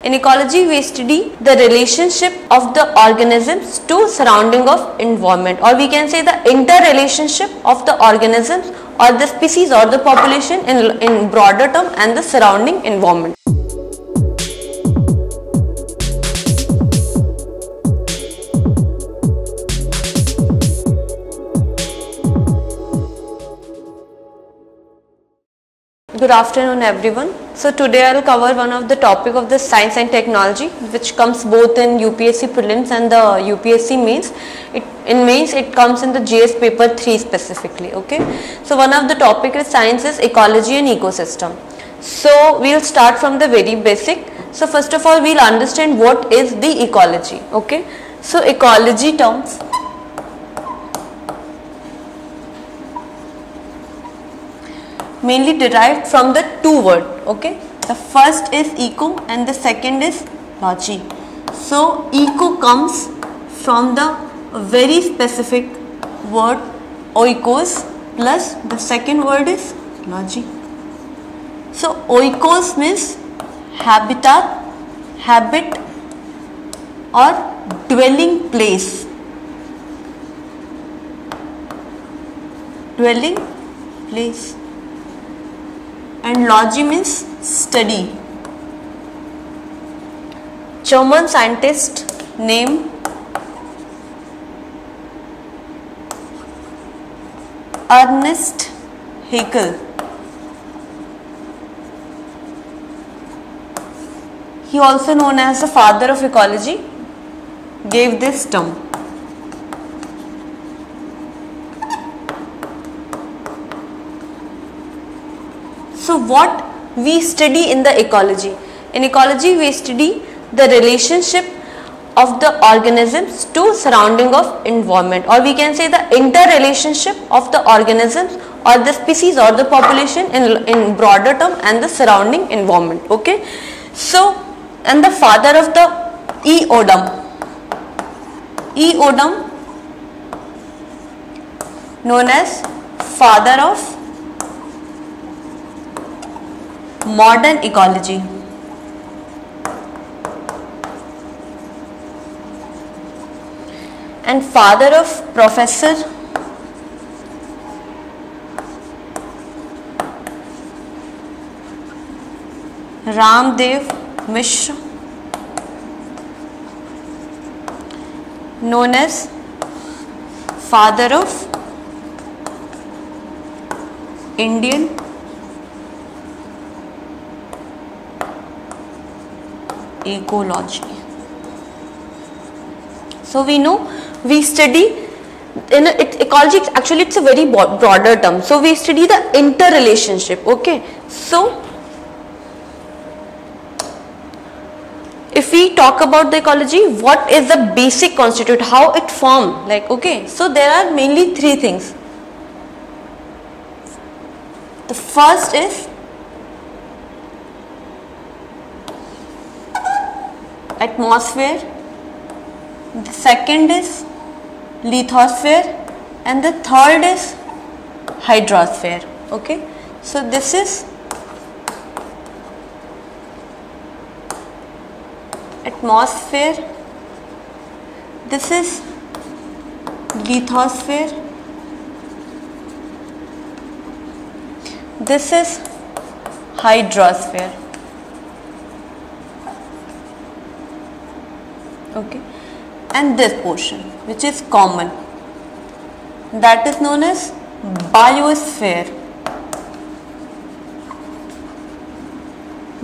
In ecology, we study the relationship of the organisms to surrounding of environment, or we can say the interrelationship of the organisms or the species or the population in broader term and the surrounding environment. Good afternoon everyone. So today I will cover one of the topic of the science and technology which comes both in UPSC prelims and the UPSC mains. In mains it comes in the GS paper 3 specifically. Okay. So one of the topic is science is ecology and ecosystem. So we will start from the very basic. So first of all we will understand what is the ecology. Okay. So ecology terms mainly derived from the two words. Okay, the first is eco and the second is logy. So eco comes from the very specific word oikos plus the second word is logy. So oikos means habitat, habit or dwelling place, dwelling place. And logy means study. German scientist named Ernst Haeckel. He also known as the father of ecology, gave this term. So what we study in the ecology? In ecology we study the relationship of the organisms to surrounding of environment, or we can say the interrelationship of the organisms or the species or the population in broader term and the surrounding environment. Okay. So and the father of the eodom known as father of modern ecology. And father of Professor Ramdev Mishra, known as father of Indian ecology. So we know we study in ecology, actually it's a very broader term. So we study the interrelationship. Okay. So if we talk about the ecology, what is the basic constitute, how it form, like, okay, so there are mainly three things. The first is atmosphere, the second is lithosphere, and the third is hydrosphere. Okay, so this is atmosphere, this is lithosphere, this is hydrosphere. Okay, and this portion which is common, that is known as biosphere,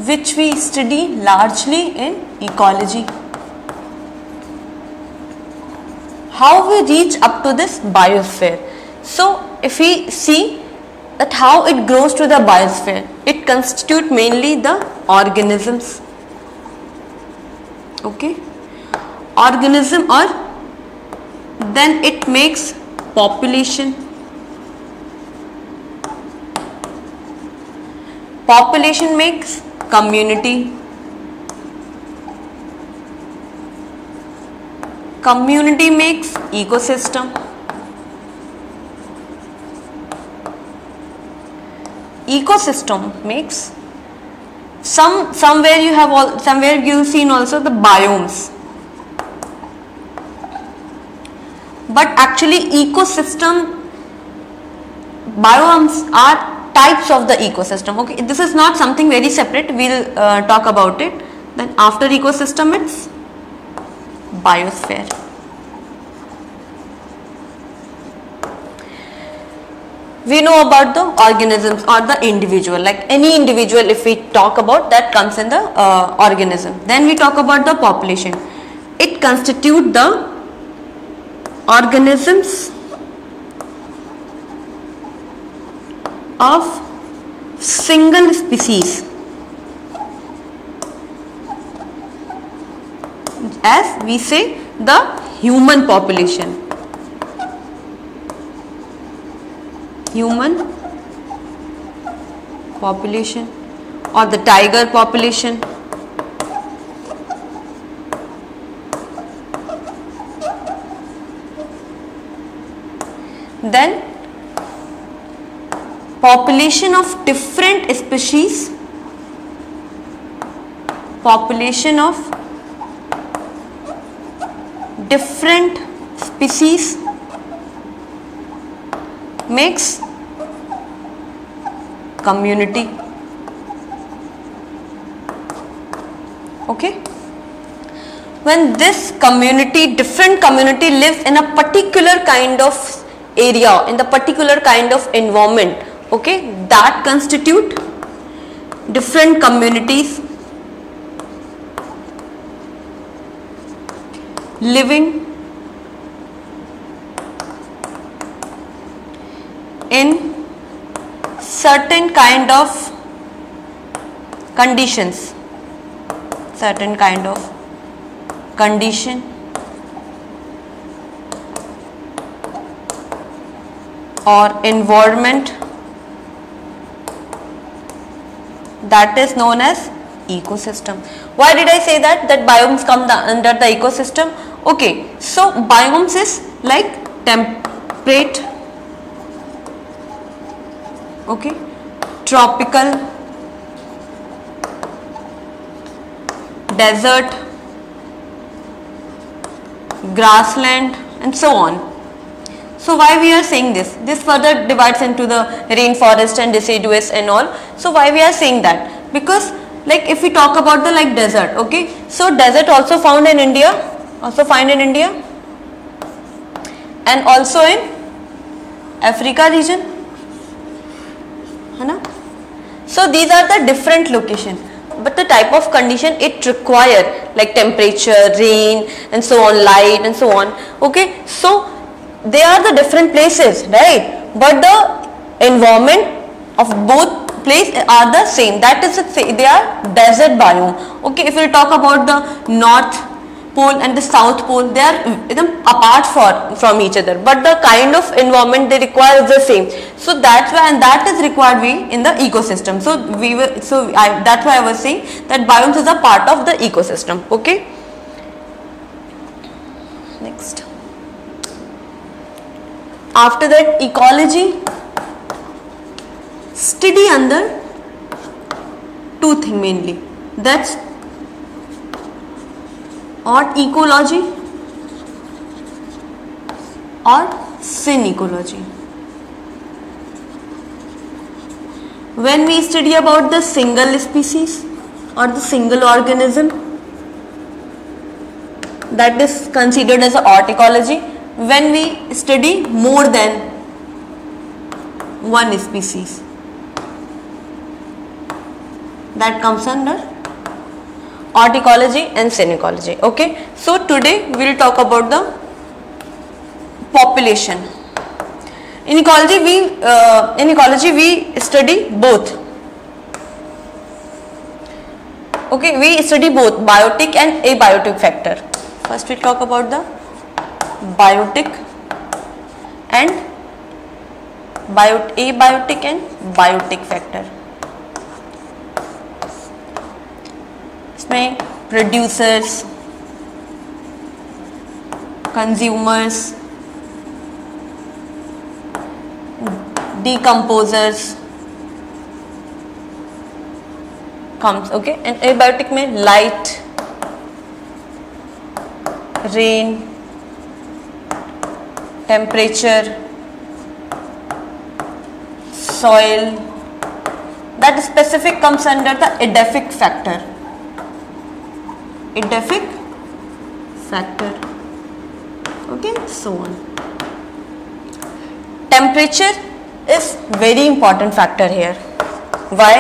which we study largely in ecology. How we reach up to this biosphere? So if we see that how it grows to the biosphere, it constitutes mainly the organisms. Okay, organism, or then it makes population. Population makes community. Community makes ecosystem. Ecosystem makes somewhere you have somewhere you've seen also the biomes, but actually ecosystem biomes are types of the ecosystem. Okay, this is not something very separate, we'll talk about it. Then after ecosystem it's biosphere. We know about the organisms or the individual, like any individual if we talk about, that comes in the organism. Then we talk about the population. It constitutes the organisms of single species, as we say the human population. Human population or the tiger population. Then population of different species, population of different species makes community. Okay, when this community, different community lives in a particular kind of area, in the particular kind of environment, okay, that constitute different communities living in certain kind of conditions, certain kind of condition or environment that is known as ecosystem. Why did I say that biomes come under the ecosystem? Okay, so biomes is like temperate, okay, tropical, desert, grassland and so on. So why we are saying this? This further divides into the rainforest and deciduous and all. So why we are saying that? Because like if we talk about the like desert, okay, so desert also found in India, and also in Africa region, है ना? So these are the different location, but the type of condition it require, like temperature, rain and so on, light and so on. Okay, so they are the different places, right? But the environment of both place are the same. That is, they are desert biome. Okay, if we talk about the North Pole and the South Pole, they are apart from each other, but the kind of environment they require is the same. So that's why, and that is required in the ecosystem. So that's why I was saying that biomes is a part of the ecosystem. Okay. Next. After that, ecology study under two things mainly. That's or ecology or synecology. When we study about the single species or the single organism, that is considered as a horticology. When we study more than one species, that comes under horticology and synecology. Okay, so today we will talk about the population. In ecology we study both. Okay, we study both biotic and abiotic factor. First we talk about the biotic and abiotic and biotic factor. इसमें producers, consumers, decomposers, comes. Okay, and abiotic में light, rain, temperature, soil, that specific comes under the edaphic factor. Edaphic factor. Okay, so on. Temperature is very important factor here. Why?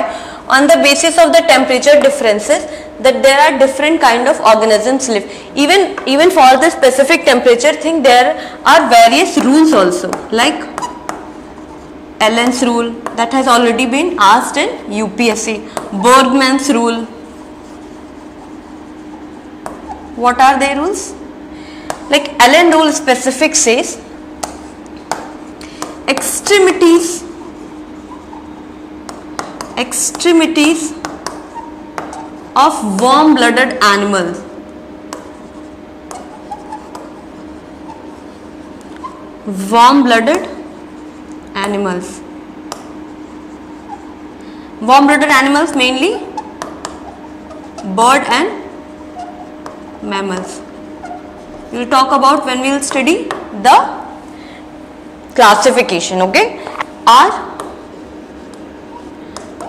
On the basis of the temperature differences, that there are different kind of organisms live. Even for the specific temperature thing, there are various rules also, like Allen's rule that has already been asked in UPSC. Bergmann's rule. What are their rules? Like Allen rule specific says extremities of warm-blooded animals warm-blooded animals mainly bird and mammals. We will talk about when we will study the classification. Okay, are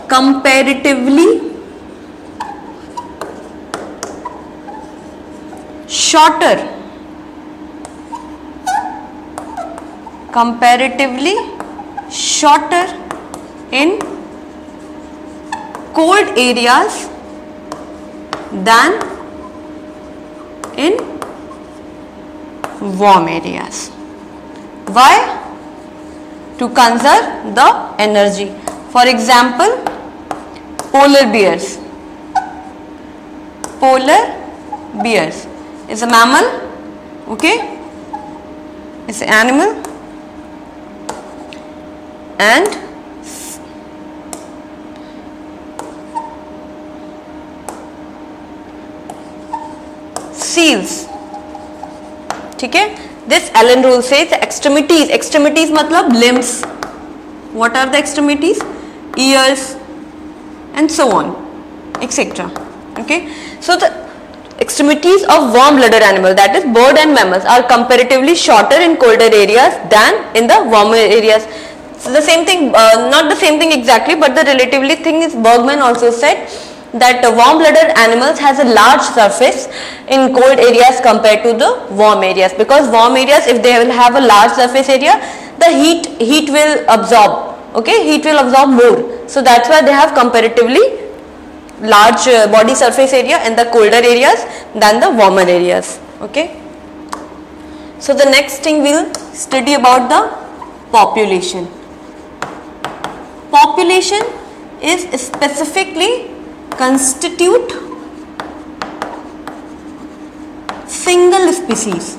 comparatively shorter in cold areas than in warm areas. Why? To conserve the energy. For example, polar bears. Polar bears is a mammal, okay? It's an animal, and seals. ठीक है? This Allen rule says extremities मतलब limbs. What are the extremities? Ears and so on, etc. Okay, so the extremities of warm-blooded animals, that is bird and mammals, are comparatively shorter in colder areas than in the warmer areas. So the same thing, not the same thing exactly, but the relatively thing is Bergmann also said that warm-blooded animals has a large surface in cold areas compared to the warm areas, because warm areas, if they will have a large surface area, the heat will absorb. Okay, heat will absorb more, so that's why they have comparatively large body surface area in the colder areas than the warmer areas. Okay, so the next thing we'll study about the population. Population is specifically constitute single species.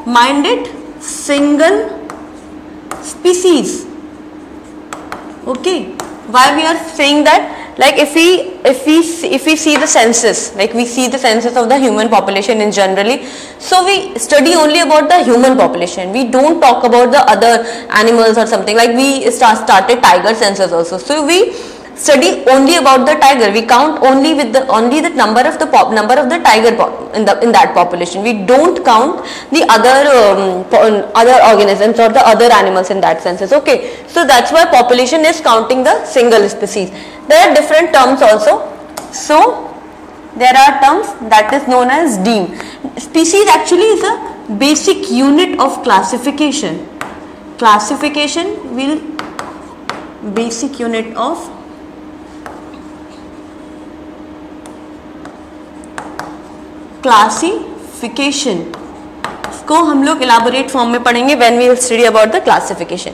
Mind it, single species. Okay, why we are saying that? Like if we see the census, like we see the census of the human population in generally, so we study only about the human population. We don't talk about the other animals or something. Like we started tiger census also, so we study only about the tiger. We count only with the number of the tiger in that population. We don't count the other organisms or the other animals in that census. Okay, so that's why population is counting the single species. There are different terms also. So there are terms that is known as DEAM. Species actually is a basic unit of classification. Classification will basic unit of classification. इसको हम लोग elaborate form में पढ़ेंगे when we will study about the classification.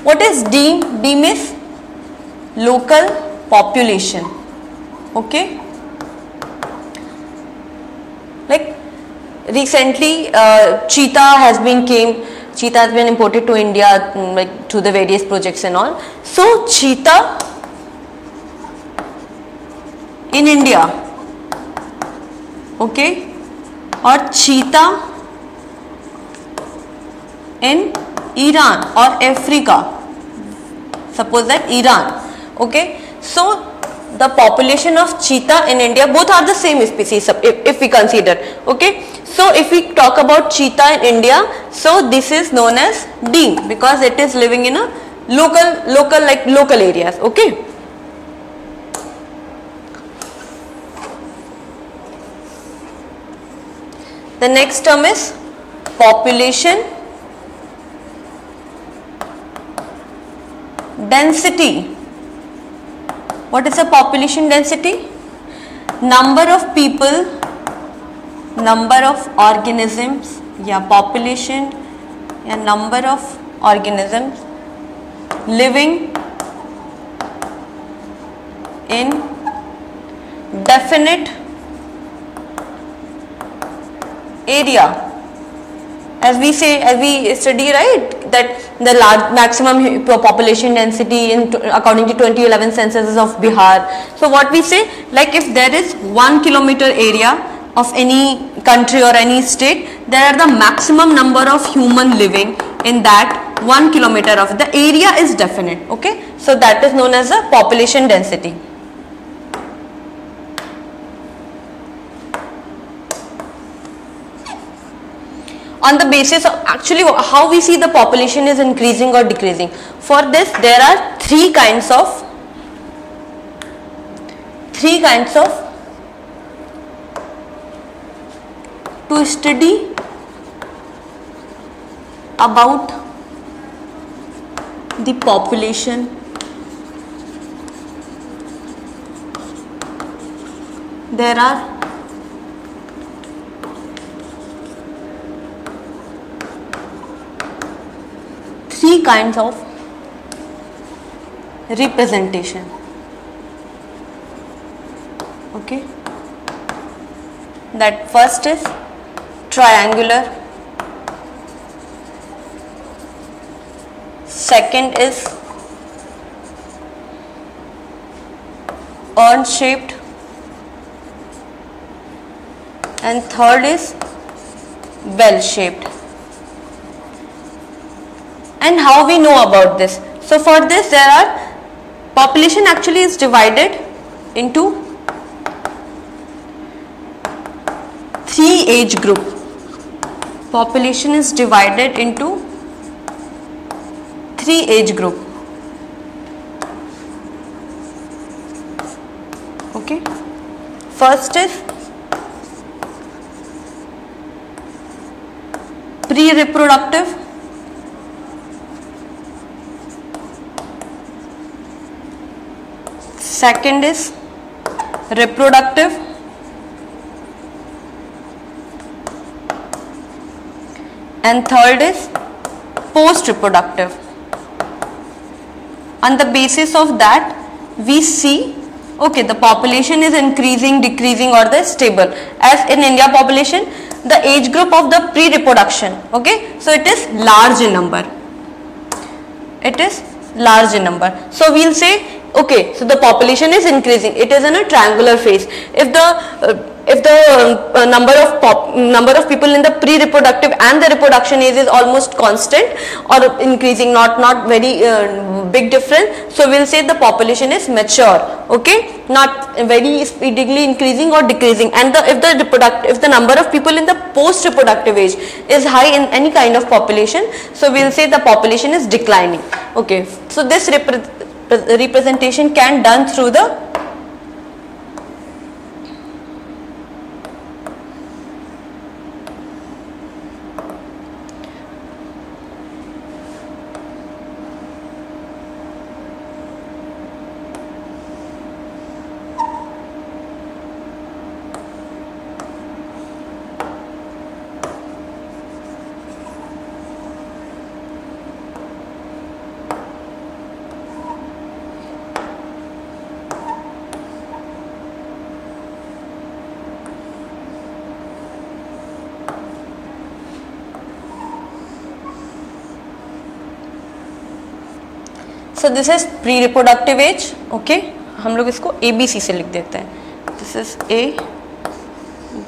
What is deme? Deme is local population. Okay, like recently cheetah has been imported to India, like to the various projects and all. So cheetah in India, okay, or cheetah in Iran or Africa, suppose that Iran, okay. So the population of cheetah in India, both are the same species if we consider, okay. So if we talk about cheetah in India, so this is known as deer because it is living in a local areas, okay. The next term is population density. What is the population density? Number of people, number of organisms, population, number of organisms living in definite area. As we study, right, that the maximum population density according to 2011 census of Bihar. So what we say, like if there is 1 kilometer area of any country or any state, there are the maximum number of human living in that 1 kilometer of the area is definite, okay. So that is known as the population density. On the basis of actually how we see the population is increasing or decreasing. For this there are three kinds of to study about the population. There are three kinds of representation, okay. That first is triangular, second is urn shaped, and third is bell shaped. And how we know about this? So for this there are population actually is divided into three age group. Population is divided into three age group, okay. First is pre-reproductive, second is reproductive, and third is post-reproductive. On the basis of that we see, okay, the population is increasing, decreasing, or the stable. As in India population, the age group of the pre-reproduction, okay, so it is large in number, so we'll say, okay, so the population is increasing, it is in a triangular phase. If the number of people in the pre-reproductive and the reproduction age is almost constant or increasing, not very big difference, so we'll say the population is mature, okay, not very speedily increasing or decreasing. And if the number of people in the post-reproductive age is high in any kind of population, so we'll say the population is declining, okay. So this representation can done through the so this is pre-reproductive age, okay. हम लोग इसको ABC से लिख देते हैं. This is A,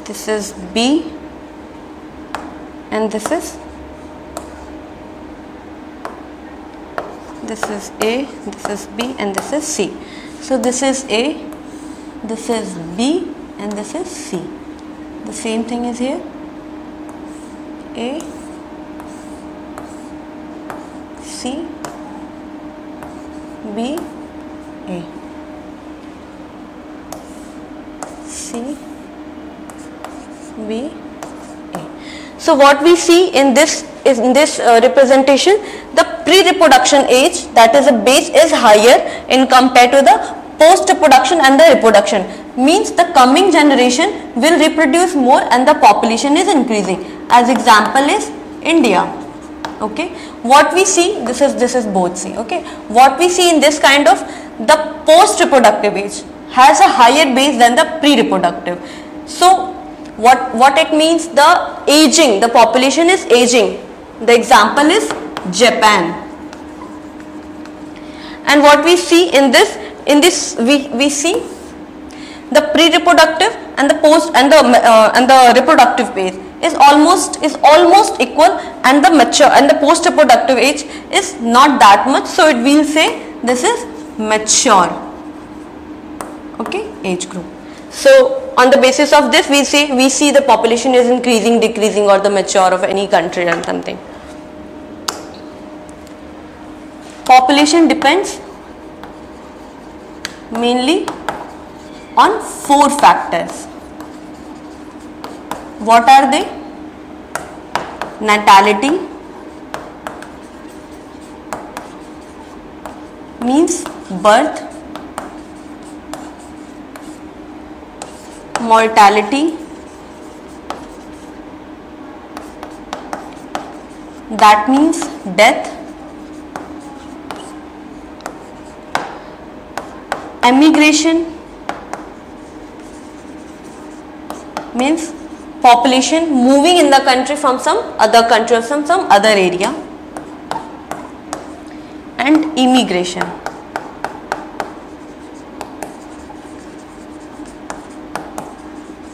this is B, and this is A, this is B, and this is C. So this is A, this is B and this is C. The same thing is here, A, C, B, A, C, B, A. So what we see in this representation, the pre-reproduction age, that is a base, is higher in compared to the post-reproduction and the reproduction. Means the coming generation will reproduce more and the population is increasing. As example is India. Okay, what we see, this is both C. Okay, what we see in this kind of, the post-reproductive age has a higher base than the pre-reproductive. So what it means, the aging, the population is aging. The example is Japan. And what we see in this we see the pre-reproductive and the post and the reproductive phase is almost equal, and the mature and the post-reproductive age is not that much. So it will say this is mature, okay, age group. So on the basis of this, we see the population is increasing, decreasing, or the mature of any country and something. Population depends mainly on 4 factors. What are they? Natality, means birth, mortality, that means death, emigration, means population moving in the country from some other country or some other area, and immigration.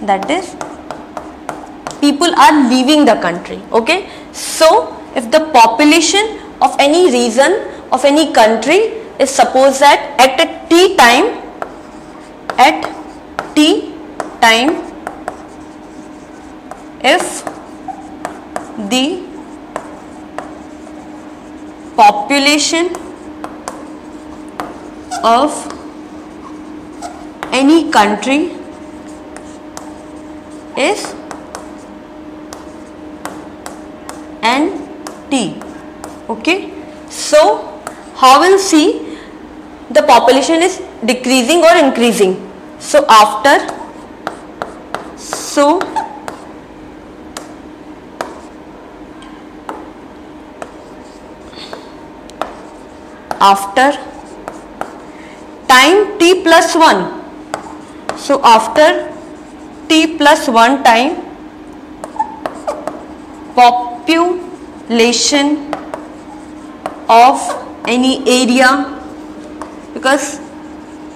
That is, people are leaving the country. Okay, so if the population of any region of any country is supposed that at T time, if the population of any country is NT. Okay, so how will see the population is decreasing or increasing? So after time T plus 1, so after T plus 1 time, population of any area, because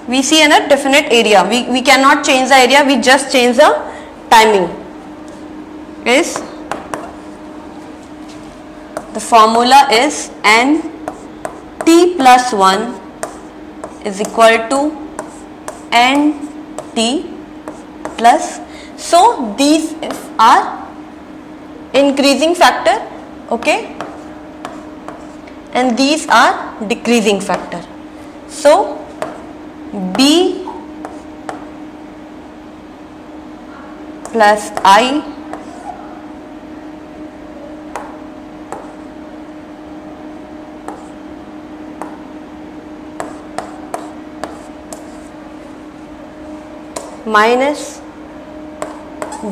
we see in a definite area, we cannot change the area, we just change the timing, is the formula is NT plus 1 is equal to NT plus. So these are increasing factor, okay, and these are decreasing factor. So B plus I minus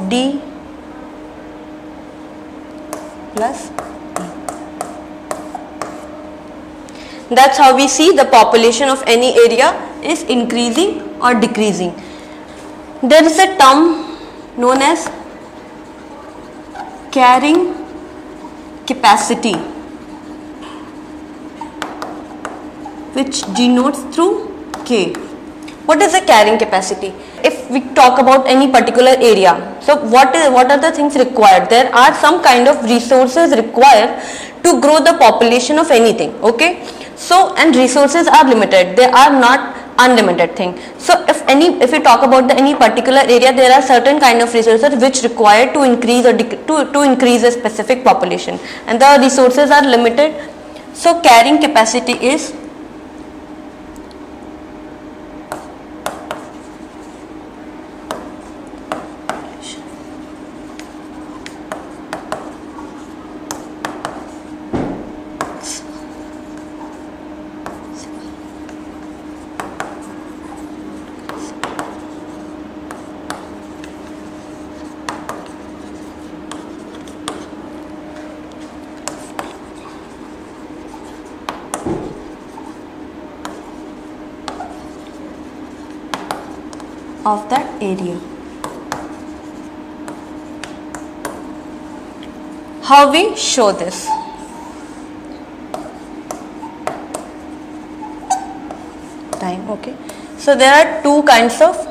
D plus E. That's how we see the population of any area is increasing or decreasing. There is a term known as carrying capacity, which denotes through K. What is the carrying capacity? If we talk about any particular area, so what are the things required? There are some kind of resources required to grow the population of anything, okay? So, and resources are limited. They are not unlimited thing. So if we talk about any particular area, there are certain kind of resources which require to increase or to increase a specific population, and the resources are limited. So carrying capacity is of that area. How we show this? Time, okay. So there are two kinds of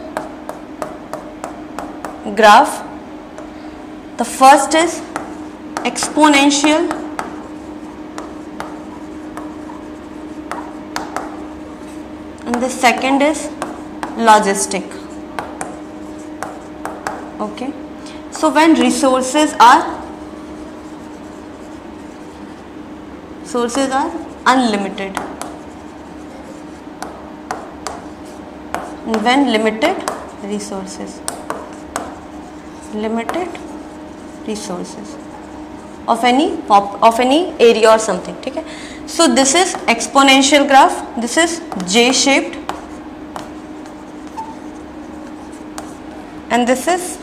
graph. The first is exponential and the second is logistic. Okay, so when resources are unlimited, and when limited resources of any area or something. Okay, so this is exponential graph, this is J shaped, and this is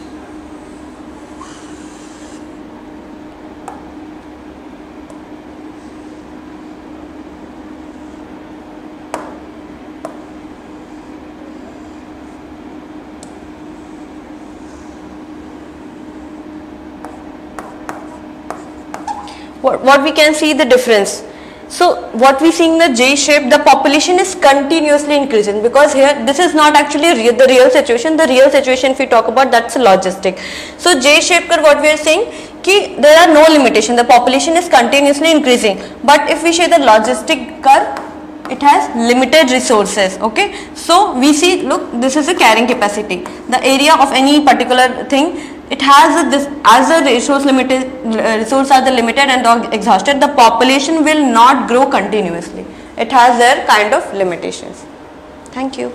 what we can see the difference. So what we see in the J shape, the population is continuously increasing, because here this is not actually the real situation. The real situation, if we talk about, that's a logistic. So J shape curve, what we are saying ki there are no limitation, the population is continuously increasing. But if we say the logistic curve, it has limited resources. Okay, so we see, look, this is a carrying capacity, the area of any particular thing. It has this as the resources are the limited and exhausted, the population will not grow continuously. It has their kind of limitations. Thank you.